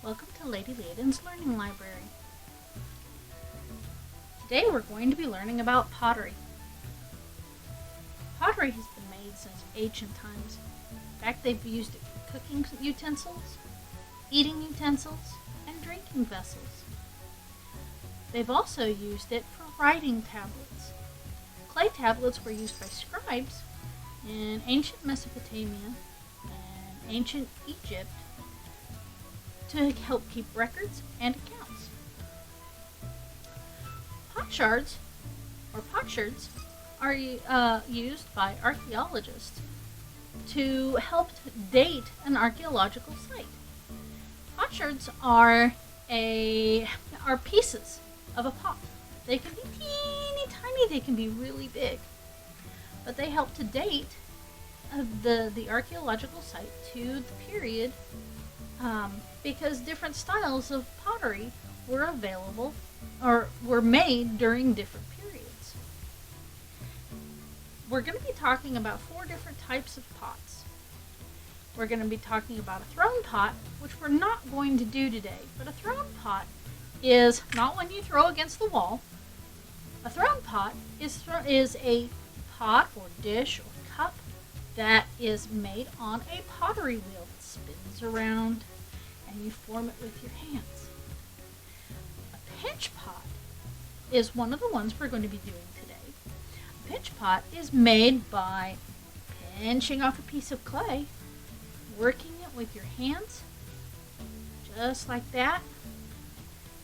Welcome to Lady Liadan's Learning Library. Today we're going to be learning about pottery. Pottery has been made since ancient times. In fact, they've used it for cooking utensils, eating utensils, and drinking vessels. They've also used it for writing tablets. Clay tablets were used by scribes in ancient Mesopotamia and ancient Egypt to help keep records and accounts. Potsherds are used by archaeologists to help date an archaeological site. Potsherds are pieces of a pot. They can be teeny tiny, they can be really big, but they help to date the archaeological site to the period because different styles of pottery were available or were made during different periods. We're going to be talking about 4 different types of pots. We're going to be talking about a thrown pot, which we're not going to do today, but a thrown pot is not one you throw against the wall. A thrown pot is a pot or dish or cup that is made on a pottery wheel that spins around and you form it with your hands. A pinch pot is one of the ones we're going to be doing today. A pinch pot is made by pinching off a piece of clay, working it with your hands, just like that.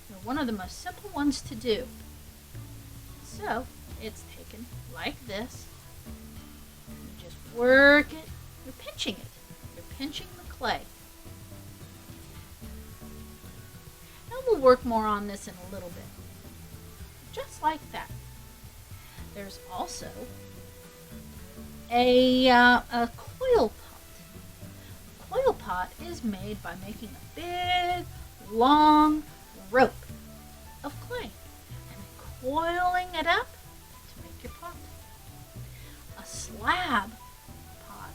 They're one of the most simple ones to do. So it's taken like this. You just work it. You're pinching it. You're pinching the clay. And we'll work more on this in a little bit. Just like that. There's also a coil pot. A coil pot is made by making a big, long rope of clay and coiling it up to make your pot. A slab pot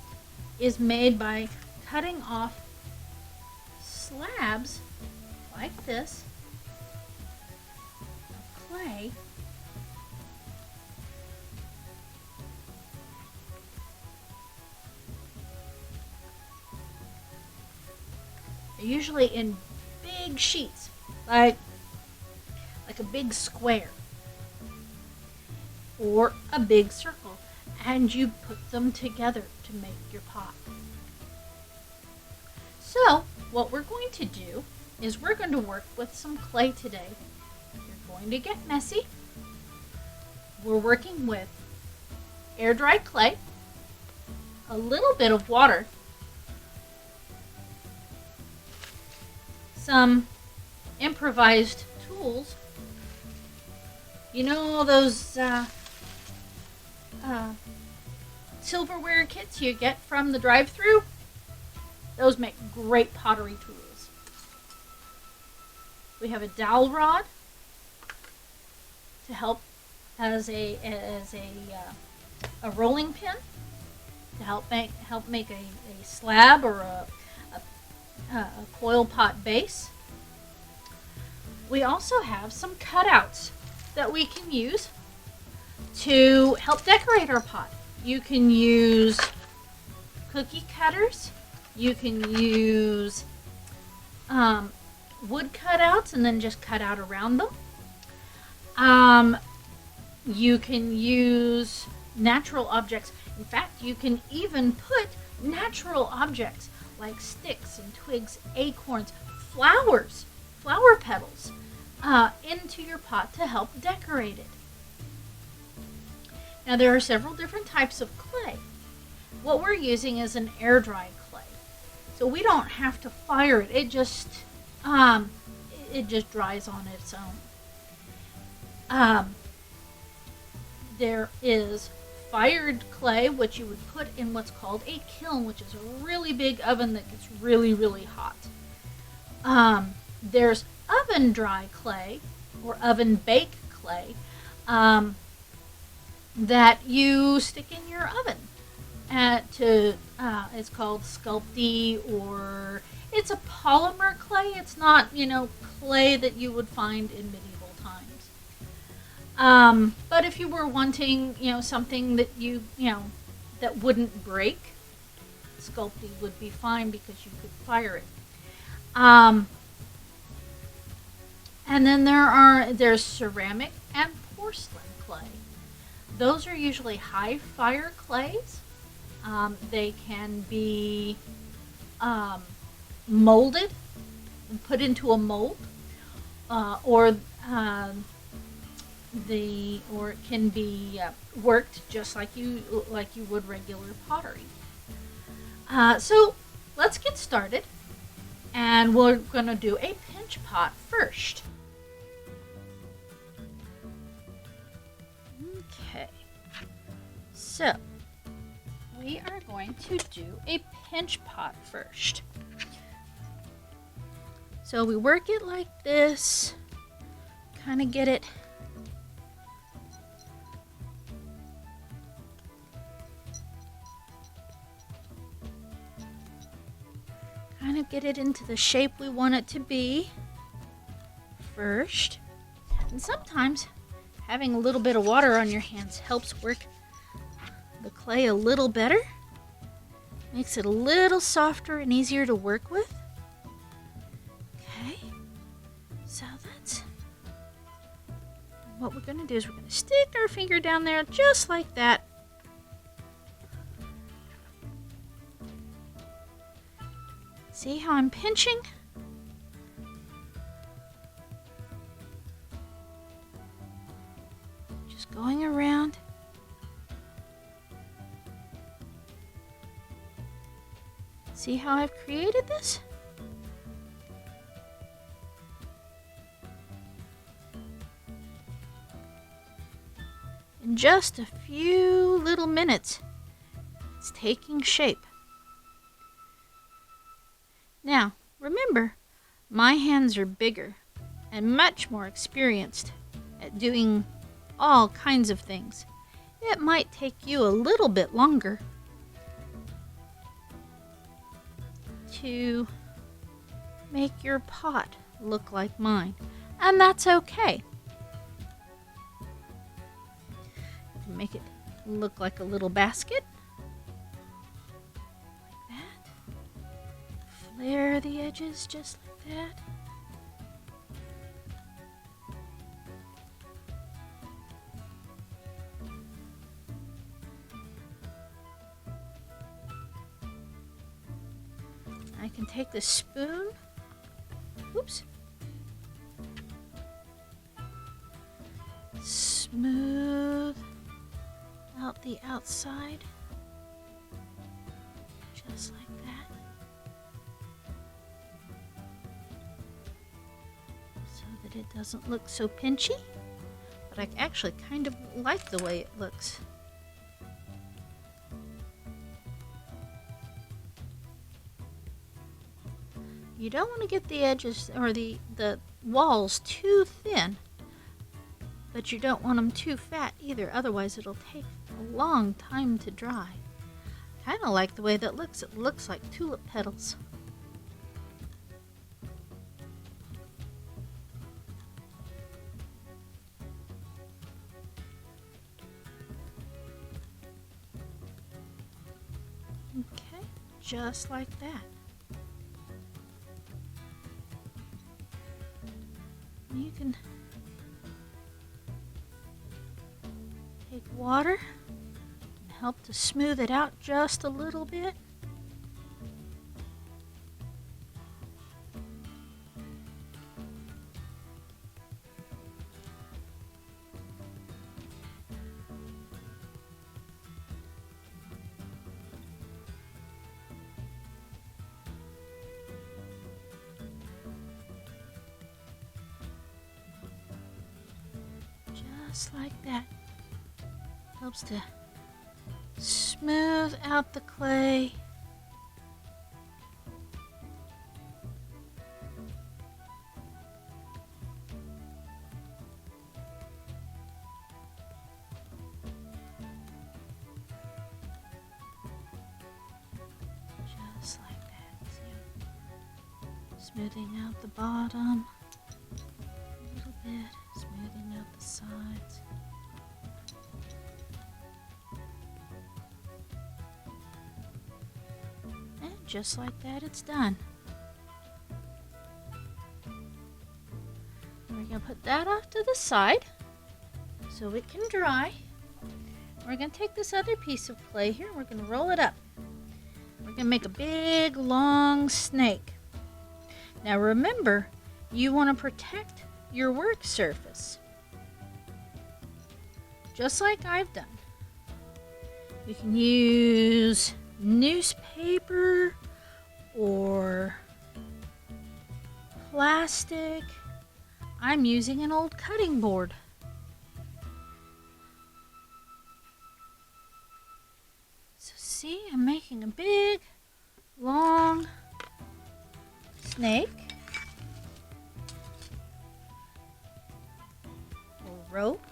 is made by cutting off slabs like this of clay usually in big sheets, like a big square or a big circle, and you put them together to make your pot. So what we're going to do is we're going to work with some clay today. You're going to get messy. We're working with air-dried clay, a little bit of water, some improvised tools. You know those silverware kits you get from the drive-thru? Those make great pottery tools. We have a dowel rod to help as a rolling pin to help make a slab or a coil pot base. We also have some cutouts that we can use to help decorate our pot. You can use cookie cutters. You can use wood cutouts and then just cut out around them. You can use natural objects. In fact, you can even put natural objects like sticks and twigs, acorns, flowers, flower petals into your pot to help decorate it. Now there are several different types of clay. What we're using is an air-dried clay. So we don't have to fire it. It just dries on its own. There is fired clay, which you would put in what's called a kiln, which is a really big oven that gets really, really hot. There's oven dry clay or oven bake clay that you stick in your oven. It's called Sculpty or It's a polymer clay. It's not, clay that you would find in medieval times. But if you were wanting, something that that wouldn't break, sculpting would be fine because you could fire it. And then there's ceramic and porcelain clay. Those are usually high fire clays. They can be molded and put into a mold, or it can be worked just like you would regular pottery. So let's get started, and we're going to do a pinch pot first. Okay, so we are going to do a pinch pot first. So we work it like this, kind of get it into the shape we want it to be first. And sometimes having a little bit of water on your hands helps work the clay a little better. Makes it a little softer and easier to work with. Okay, so that's what we're going to do. Is we're going to stick our finger down there just like that. See how I'm pinching? Just going around. See how I've created this? In just a few little minutes, it's taking shape. Now, remember, my hands are bigger and much more experienced at doing all kinds of things. It might take you a little bit longer to make your pot look like mine, and that's okay. You can make it look like a little basket, like that. Flare the edges just like that. I can take the spoon, oops, smooth out the outside, just like that, so that it doesn't look so pinchy, but I actually kind of like the way it looks. You don't want to get the edges or the walls too thin, but you don't want them too fat either, otherwise it'll take a long time to dry. Kind of like the way that looks. It looks like tulip petals. Okay, just like that. You can take water and help to smooth it out just a little bit. Just like that. Helps to smooth out the clay. Just like that. See? Smoothing out the bottom a little bit, smoothing out the sides. And just like that, it's done. We're going to put that off to the side so it can dry. We're going to take this other piece of clay here and we're going to roll it up. We're going to make a big, long snake. Now remember, you want to protect your work surface, just like I've done. You can use newspaper or plastic. I'm using an old cutting board. So see, I'm making a big, long snake or rope.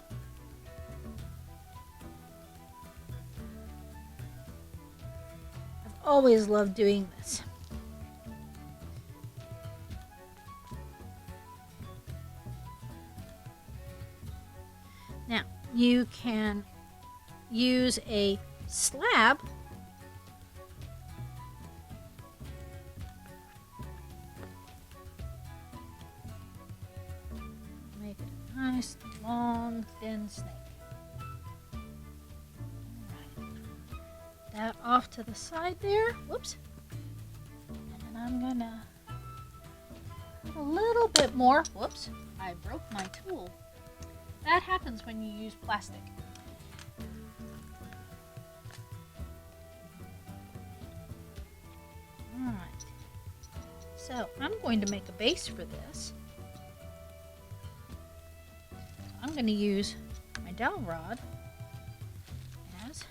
I've always loved doing this. Now, you can use a slab make it a nice, long, thin snake. All right. That off to the side there. Whoops. And I'm gonna put a little bit more. Whoops, I broke my tool. That happens when you use plastic. Alright, so I'm going to make a base for this. I'm going to use my dowel rod as,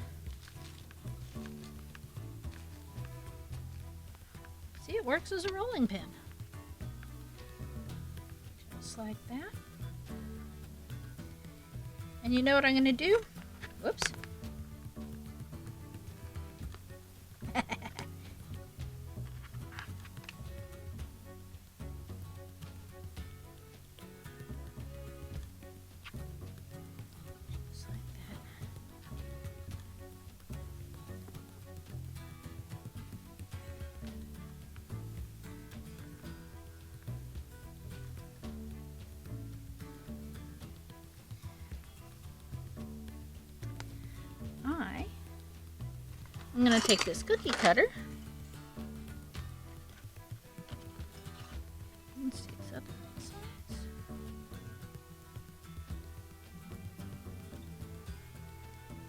see, it works as a rolling pin. Just like that. And you know what I'm going to do? Whoops. Just like that. I'm going to take this cookie cutter and stick this up on the sides.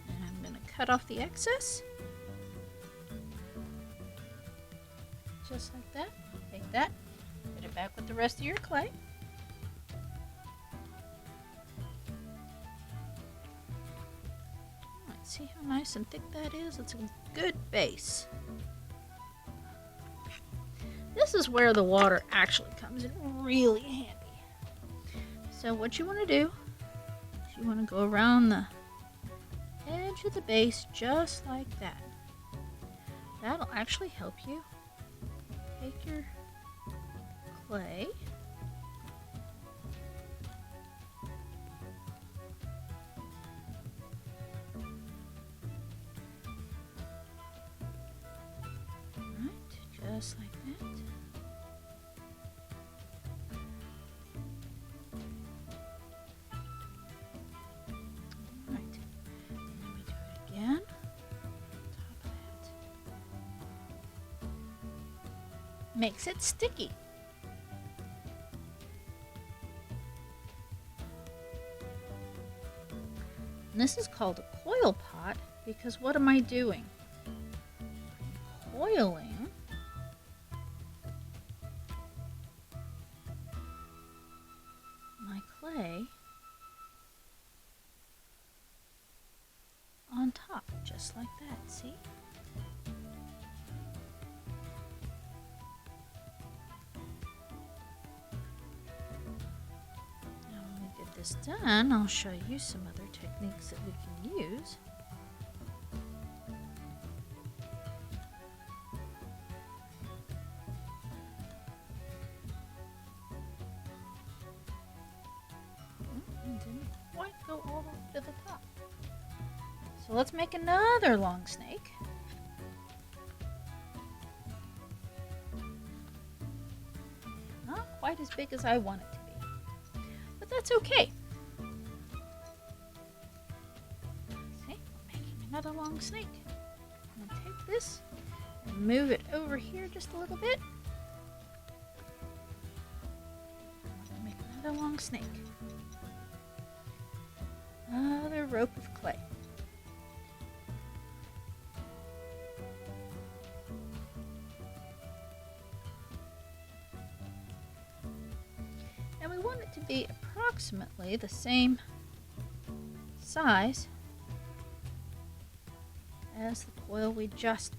And I'm going to cut off the excess. Just like that. Take that, put it back with the rest of your clay. See how nice and thick that is? It's a good base. This is where the water actually comes in really handy. So what you want to do is you want to go around the edge of the base just like that. That'll actually help you take your clay . Just like that. All right. And then we do it again. Top of that. Makes it sticky. And this is called a coil pot because what am I doing? I'm coiling clay on top, just like that, see? Now when we get this done, I'll show you some other techniques that we can use. might go all the way to the top. So let's make another long snake. Not quite as big as I want it to be, but that's okay. See, we're making another long snake. I'm going to take this and move it over here just a little bit. I'm going to make another long snake. Another rope of clay. And we want it to be approximately the same size as the coil we just made.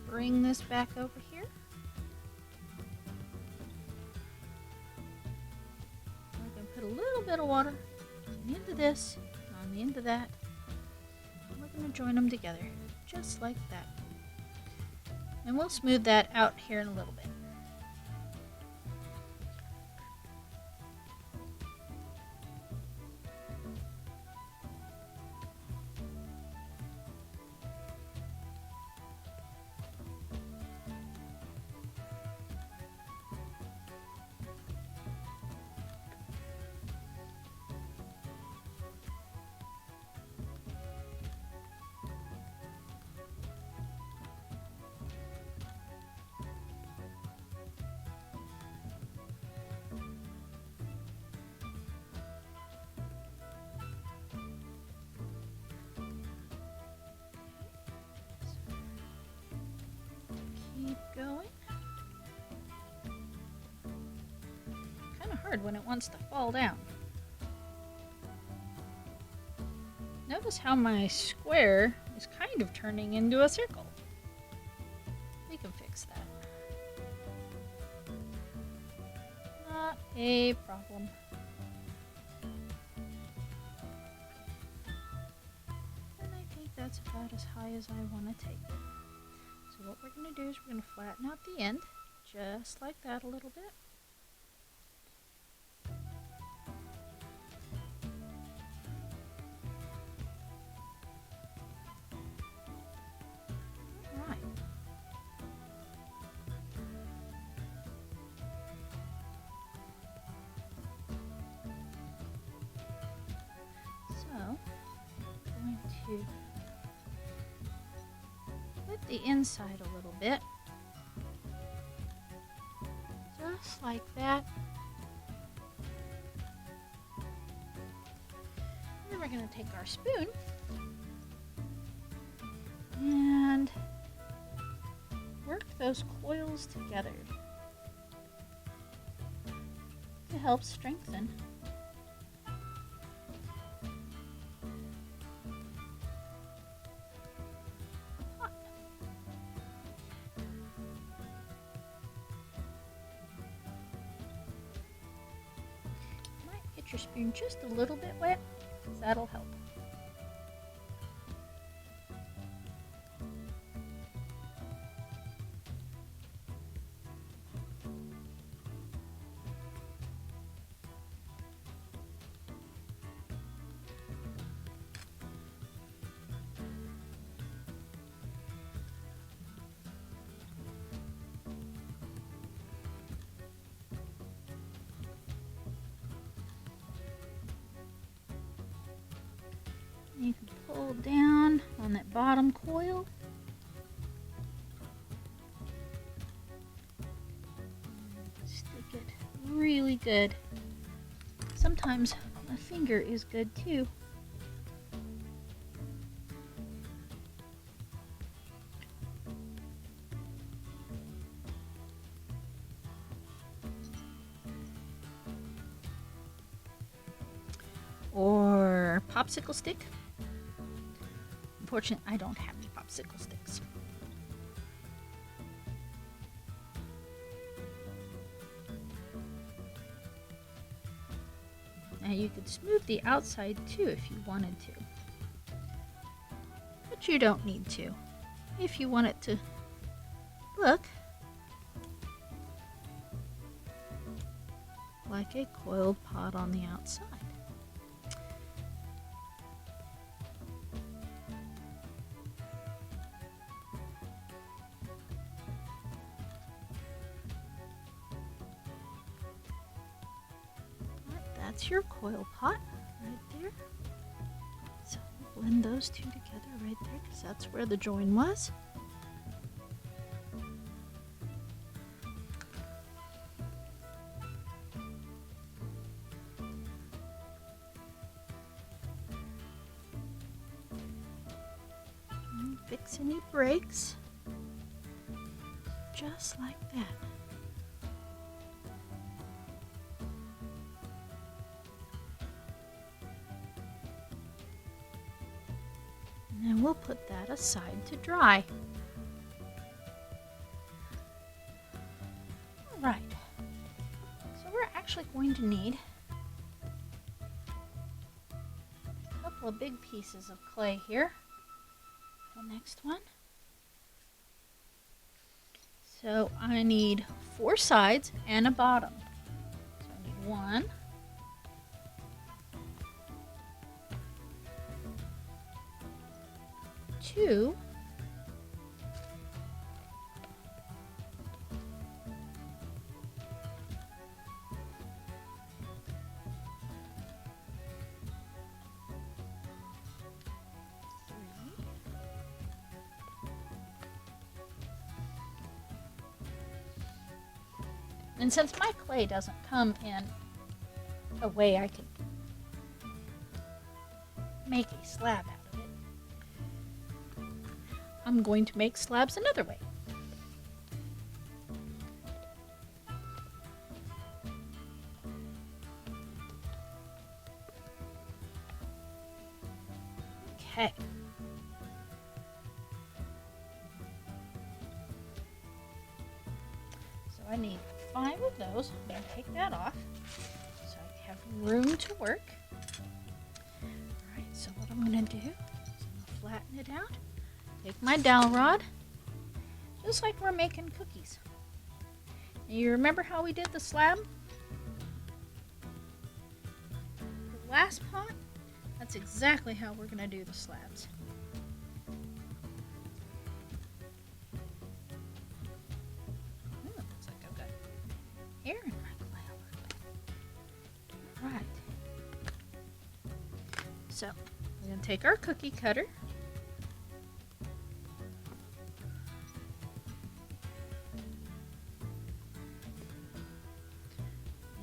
Bring this back over here. We're going to put a little bit of water on the end of this, on the end of that. And we're going to join them together, just like that. And we'll smooth that out here in a little bit. Keep going. Kind of hard when it wants to fall down. Notice how my square is kind of turning into a circle. We can fix that. Not a problem. And I think that's about as high as I want to take it. So what we're going to do is we're going to flatten out the end, just like that a little bit. Alright. So, I'm going to the inside a little bit, just like that. And then we're going to take our spoon and work those coils together to help strengthen . Your spoon just a little bit wet, because that'll help. You can pull down on that bottom coil. Stick it really good. sometimes a finger is good too. Or popsicle stick. Unfortunately, I don't have any popsicle sticks. Now you could smooth the outside too if you wanted to. But you don't need to. If you want it to look like a coiled pot on the outside. That's your coil pot right there. So we'll blend those two together right there because that's where the join was. And fix any breaks just like that. And we'll put that aside to dry. All right, so we're actually going to need a couple of big pieces of clay here. The next one. So I need 4 sides and a bottom. So I need 1, 2, 3, and since my clay doesn't come in a way I can make a slab out of it, I'm going to make slabs another way. Okay. So I need 5 of those. I'm going to take that off so I have room to work. Alright, so what I'm going to do is I'm going to flatten it out. Take my dowel rod, just like we're making cookies. And you remember how we did the slab? The last pot? That's exactly how we're going to do the slabs. Ooh, looks like I've got hair in my clay a little bit. Alright. So, we're going to take our cookie cutter.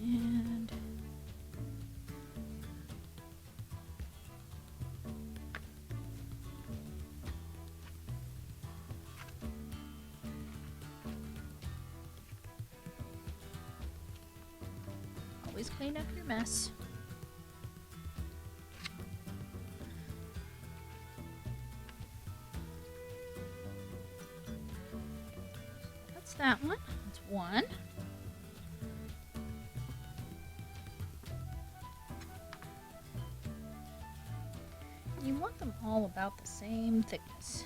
And always clean up your mess. That's that one. That's one. You want them all about the same thickness.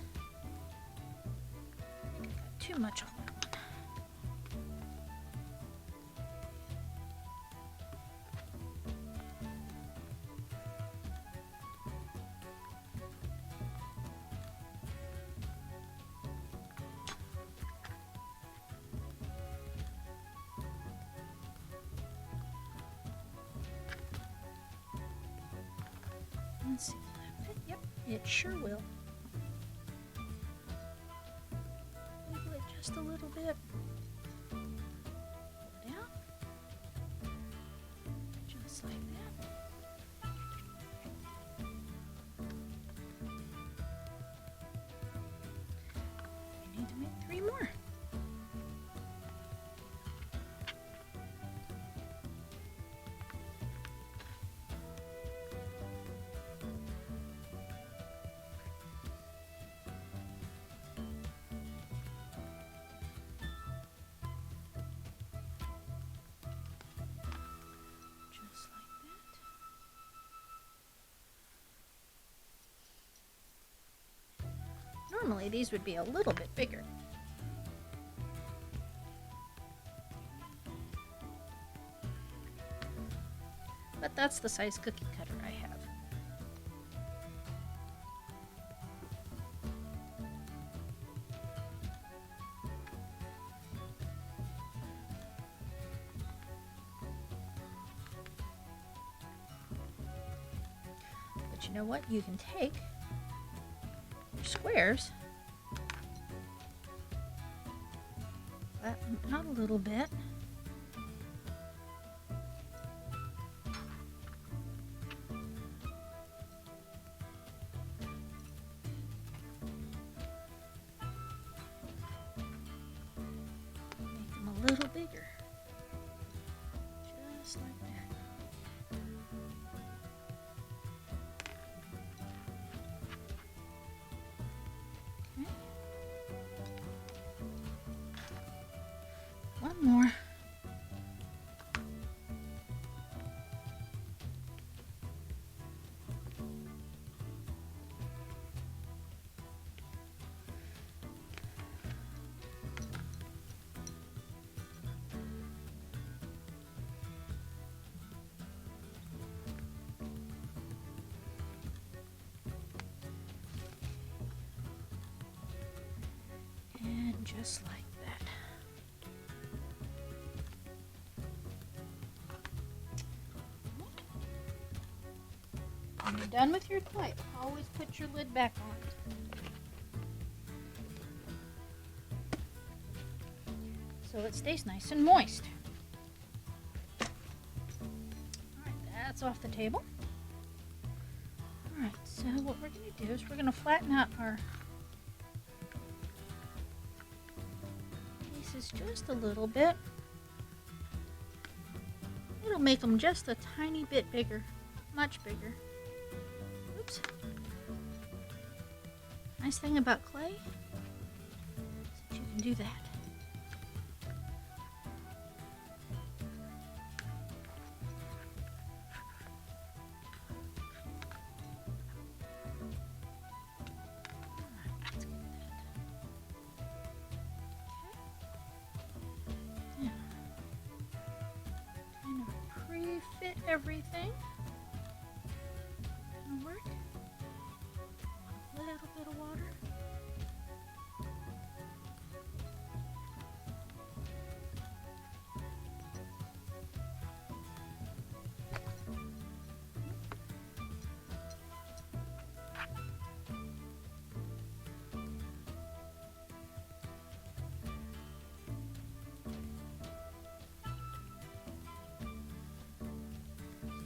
I think I got too much on that one. Let's see, will that fit? Yep, it sure will. Wiggle it just a little bit. Pull it out. Just like that. Normally these would be a little bit bigger. But that's the size cookie cutter I have. But you know what? You can take your squares, flatten them out a little bit, make them a little bigger, just like that. One more. And just like that. When you're done with your clay, always put your lid back on. So it stays nice and moist. Alright, that's off the table. Alright, so what we're going to do is we're going to flatten out our pieces just a little bit. It'll make them just a tiny bit bigger, much bigger. Oops. Nice thing about clay is that you can do that. Alright, let's get that. Okay. Now, kind of pre-fit everything. Work. A little bit of water.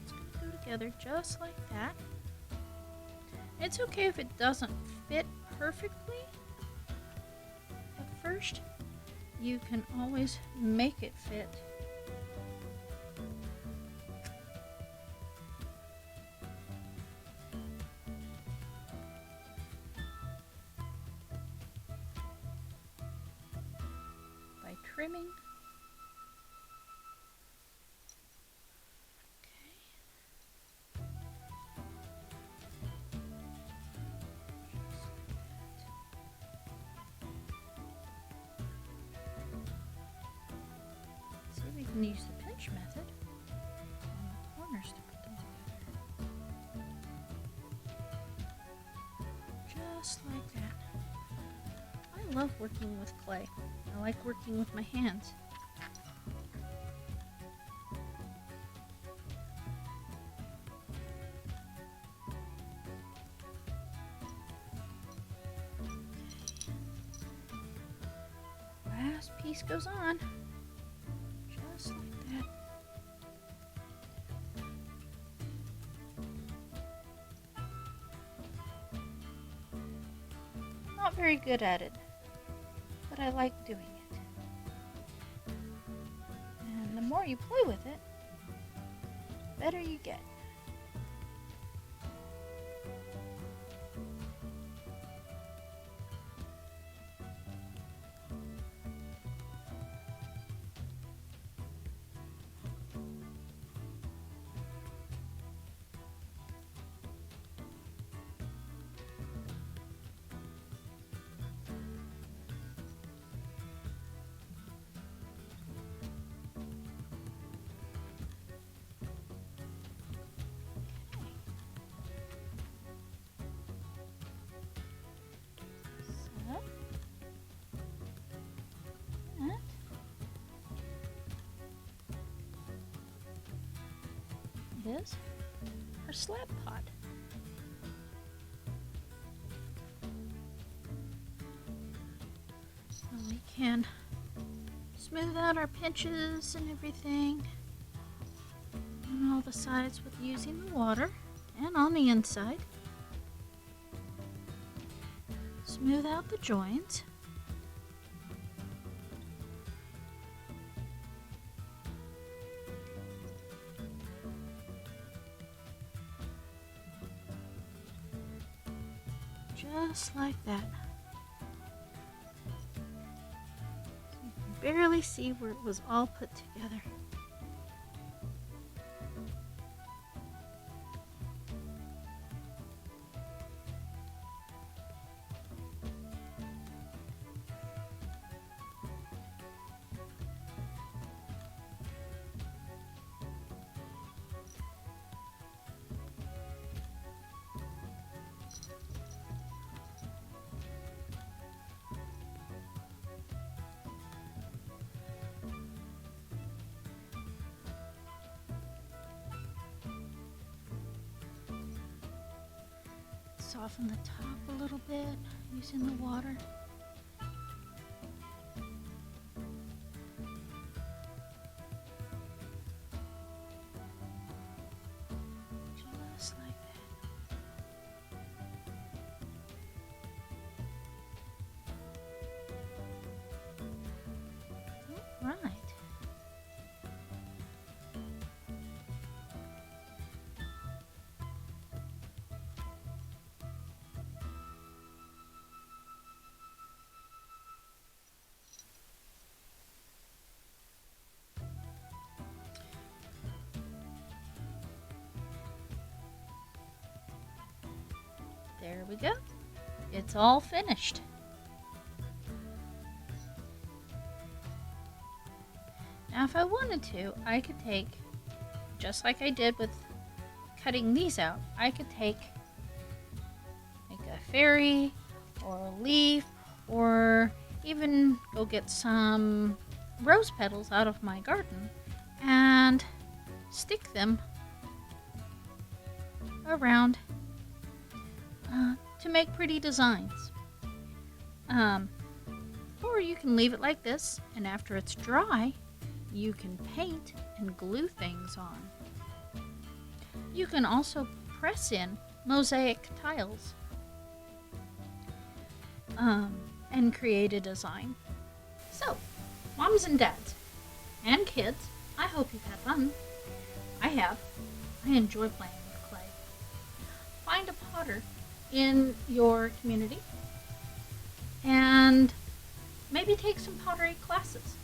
It's going to go together just like that. It's okay if it doesn't fit perfectly at first. You can always make it fit. By trimming. We can use the pinch method on the corners to put them together. Just like that. I love working with clay. I like working with my hands. Last piece goes on. Just like that. I'm not very good at it, but I like doing it. And the more you play with it, the better you get. is our slab pot. So we can smooth out our pinches and everything on all the sides with using the water, and on the inside. Smooth out the joints. Just like that. You can barely see where it was all put together. Soften the top a little bit using the water. Just like that. All right. There we go. It's all finished. Now if I wanted to, I could take, just like I did with cutting these out, I could take like a fairy or a leaf, or even go get some rose petals out of my garden and stick them around to make pretty designs. Or you can leave it like this, and after it's dry, you can paint and glue things on. You can also press in mosaic tiles and create a design. So, moms and dads and kids, I hope you've had fun. I have. I enjoy playing with clay. Find a potter in your community and maybe take some pottery classes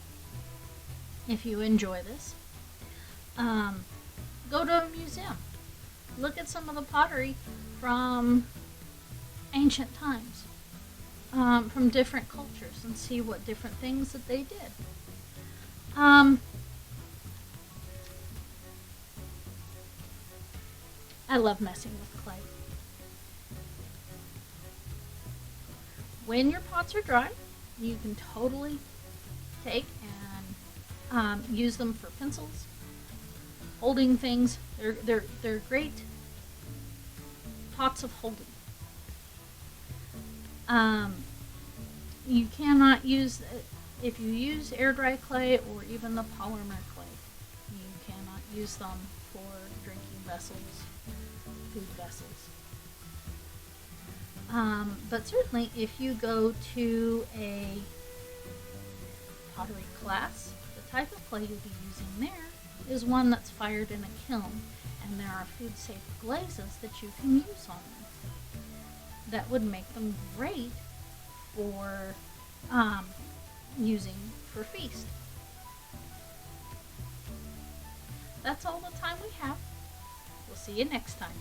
if you enjoy this. Go to a museum, look at some of the pottery from ancient times, from different cultures, and see what different things that they did. I love messing with clay. When your pots are dry, you can totally take and use them for pencils, holding things. They're great pots of holding. You cannot use, if you use air dry clay or even the polymer clay, you cannot use them for drinking vessels, food vessels. But certainly if you go to a pottery class, the type of clay you'll be using there is one that's fired in a kiln, and there are food-safe glazes that you can use on them that would make them great for using for feast. That's all the time we have. We'll see you next time.